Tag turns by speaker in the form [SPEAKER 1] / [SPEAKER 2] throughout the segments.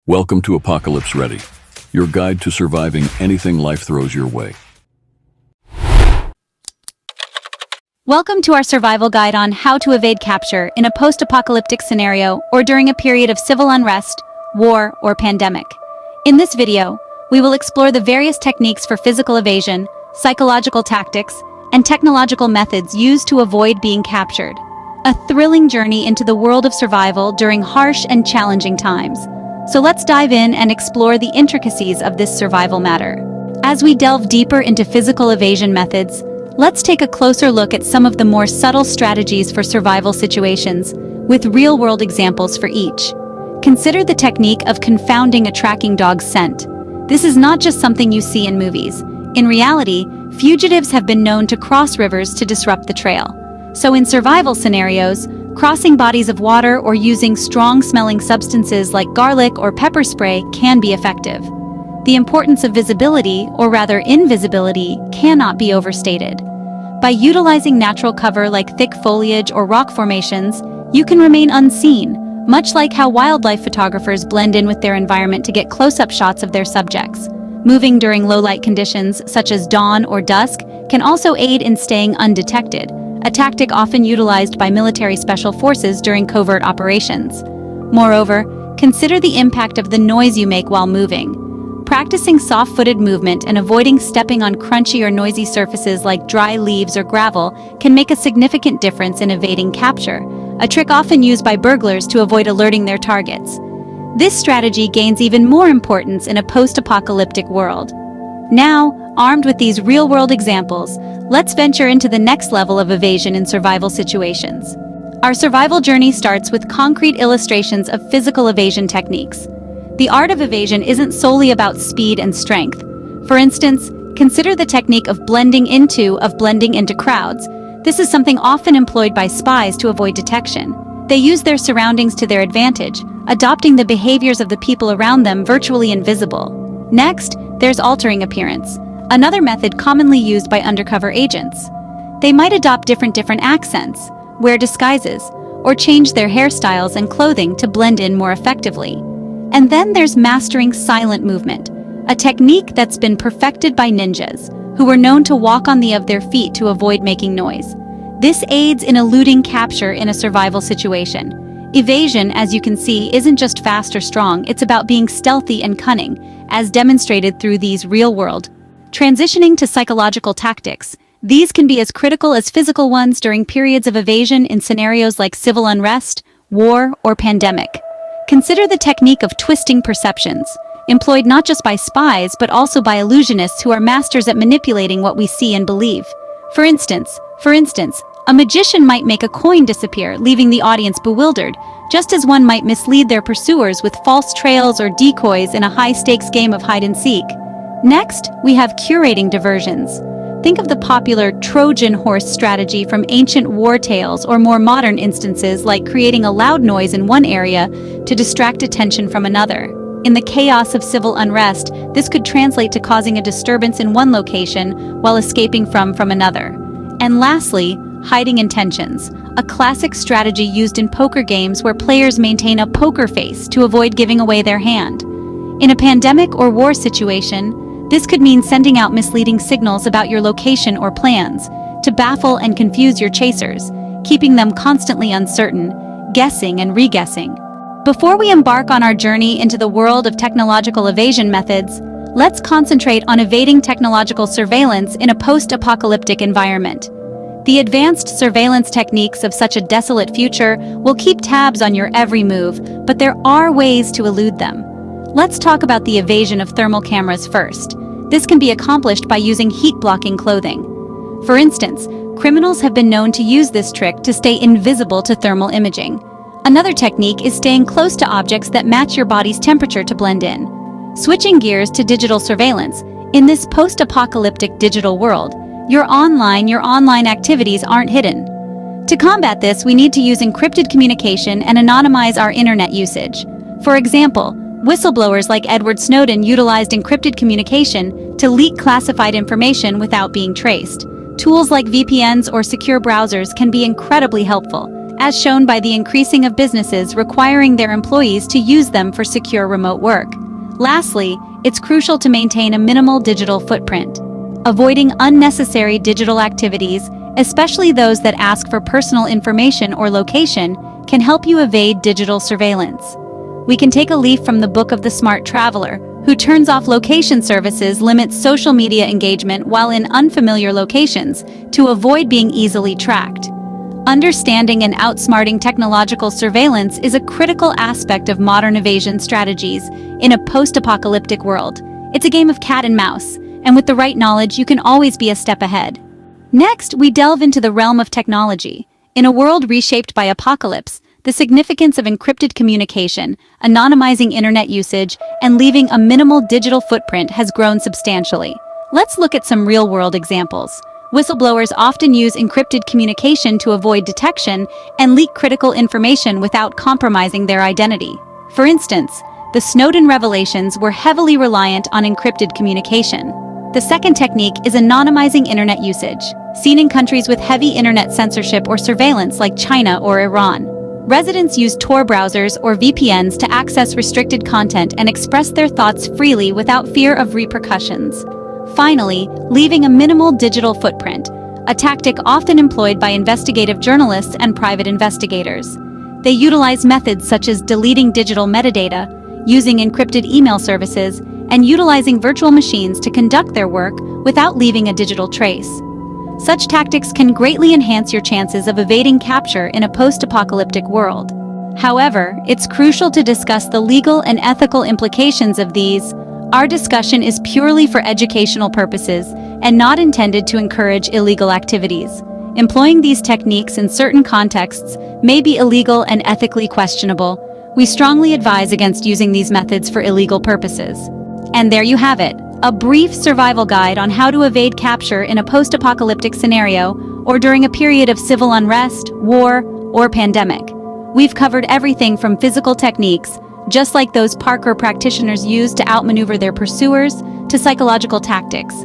[SPEAKER 1] Welcome to Apocalypse Ready, your guide to surviving anything life throws your way.
[SPEAKER 2] Welcome to our survival guide on how to evade capture in a post-apocalyptic scenario or during a period of civil unrest, war, or pandemic. In this video, we will explore the various techniques for physical evasion, psychological tactics, and technological methods used to avoid being captured. A thrilling journey into the world of survival during harsh and challenging times. So let's dive in and explore the intricacies of this survival matter. As we delve deeper into physical evasion methods, let's take a closer look at some of the more subtle strategies for survival situations, with real-world examples for each. Consider the technique of confounding a tracking dog's scent. This is not just something you see in movies. In reality, fugitives have been known to cross rivers to disrupt the trail. So in survival scenarios, crossing bodies of water or using strong-smelling substances like garlic or pepper spray can be effective. The importance of visibility, or rather invisibility, cannot be overstated. By utilizing natural cover like thick foliage or rock formations, you can remain unseen, much like how wildlife photographers blend in with their environment to get close-up shots of their subjects. Moving during low-light conditions, such as dawn or dusk, can also aid in staying undetected, a tactic often utilized by military special forces during covert operations. Moreover, consider the impact of the noise you make while moving. Practicing soft-footed movement and avoiding stepping on crunchy or noisy surfaces like dry leaves or gravel can make a significant difference in evading capture, a trick often used by burglars to avoid alerting their targets. This strategy gains even more importance in a post-apocalyptic world. Now, armed with these real-world examples, let's venture into the next level of evasion in survival situations. Our survival journey starts with concrete illustrations of physical evasion techniques. The art of evasion isn't solely about speed and strength. For instance, consider the technique of blending into crowds. This is something often employed by spies to avoid detection. They use their surroundings to their advantage, adopting the behaviors of the people around them virtually invisible. Next, there's altering appearance, another method commonly used by undercover agents. They might adopt different accents, wear disguises, or change their hairstyles and clothing to blend in more effectively. And then there's mastering silent movement, a technique that's been perfected by ninjas, who were known to walk on the of their feet to avoid making noise. This aids in eluding capture in a survival situation. Evasion, as you can see, isn't just fast or strong, it's about being stealthy and cunning, as demonstrated through these real-world. Transitioning to psychological tactics, these can be as critical as physical ones during periods of evasion in scenarios like civil unrest, war, or pandemic. Consider the technique of twisting perceptions, employed not just by spies but also by illusionists who are masters at manipulating what we see and believe. For instance, a magician might make a coin disappear, leaving the audience bewildered, just as one might mislead their pursuers with false trails or decoys in a high-stakes game of hide-and-seek. Next, we have curating diversions. Think of the popular Trojan horse strategy from ancient war tales or more modern instances like creating a loud noise in one area to distract attention from another. In the chaos of civil unrest, this could translate to causing a disturbance in one location while escaping from another. And lastly, hiding intentions, a classic strategy used in poker games where players maintain a poker face to avoid giving away their hand. In a pandemic or war situation, this could mean sending out misleading signals about your location or plans to baffle and confuse your chasers, keeping them constantly uncertain, guessing and re-guessing. Before we embark on our journey into the world of technological evasion methods, let's concentrate on evading technological surveillance in a post-apocalyptic environment. The advanced surveillance techniques of such a desolate future will keep tabs on your every move, but there are ways to elude them. Let's talk about the evasion of thermal cameras first. This can be accomplished by using heat-blocking clothing. For instance, criminals have been known to use this trick to stay invisible to thermal imaging. Another technique is staying close to objects that match your body's temperature to blend in. Switching gears to digital surveillance, in this post-apocalyptic digital world, your online activities aren't hidden. To combat this, we need to use encrypted communication and anonymize our internet usage. For example, whistleblowers like Edward Snowden utilized encrypted communication to leak classified information without being traced. Tools like VPNs or secure browsers can be incredibly helpful, as shown by the increasing of businesses requiring their employees to use them for secure remote work. Lastly, it's crucial to maintain a minimal digital footprint. Avoiding unnecessary digital activities, especially those that ask for personal information or location, can help you evade digital surveillance. We can take a leaf from the book of the smart traveler, who turns off location services, limits social media engagement while in unfamiliar locations to avoid being easily tracked. Understanding and outsmarting technological surveillance is a critical aspect of modern evasion strategies in a post-apocalyptic world. It's a game of cat and mouse, and with the right knowledge, you can always be a step ahead. Next, we delve into the realm of technology. In a world reshaped by apocalypse, the significance of encrypted communication, anonymizing internet usage, and leaving a minimal digital footprint has grown substantially. Let's look at some real-world examples. Whistleblowers often use encrypted communication to avoid detection and leak critical information without compromising their identity. For instance, the Snowden revelations were heavily reliant on encrypted communication. The second technique is anonymizing internet usage, seen in countries with heavy internet censorship or surveillance like China or Iran. Residents use Tor browsers or VPNs to access restricted content and express their thoughts freely without fear of repercussions. Finally, leaving a minimal digital footprint, a tactic often employed by investigative journalists and private investigators. They utilize methods such as deleting digital metadata, using encrypted email services, and utilizing virtual machines to conduct their work without leaving a digital trace. Such tactics can greatly enhance your chances of evading capture in a post-apocalyptic world. However, it's crucial to discuss the legal and ethical implications of these. Our discussion is purely for educational purposes and not intended to encourage illegal activities. Employing these techniques in certain contexts may be illegal and ethically questionable. We strongly advise against using these methods for illegal purposes. And there you have it, a brief survival guide on how to evade capture in a post-apocalyptic scenario or during a period of civil unrest, war, or pandemic. We've covered everything from physical techniques, just like those parkour practitioners use to outmaneuver their pursuers, to psychological tactics.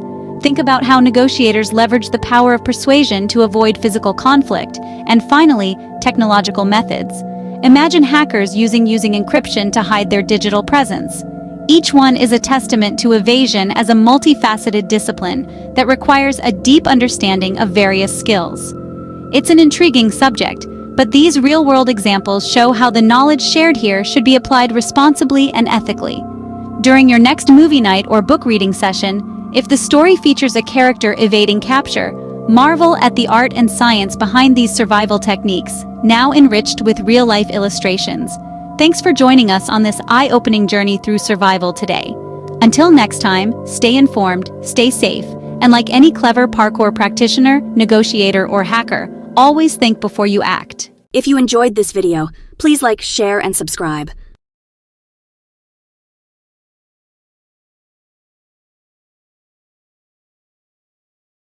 [SPEAKER 2] Think about how negotiators leverage the power of persuasion to avoid physical conflict, and finally, technological methods. Imagine hackers using encryption to hide their digital presence. Each one is a testament to evasion as a multifaceted discipline that requires a deep understanding of various skills. It's an intriguing subject, but these real-world examples show how the knowledge shared here should be applied responsibly and ethically. During your next movie night or book reading session, if the story features a character evading capture, marvel at the art and science behind these survival techniques, now enriched with real-life illustrations. Thanks for joining us on this eye-opening journey through survival today. Until next time, stay informed, stay safe, and like any clever parkour practitioner, negotiator, or hacker, always think before you act.
[SPEAKER 3] If you enjoyed this video, please like, share, and subscribe.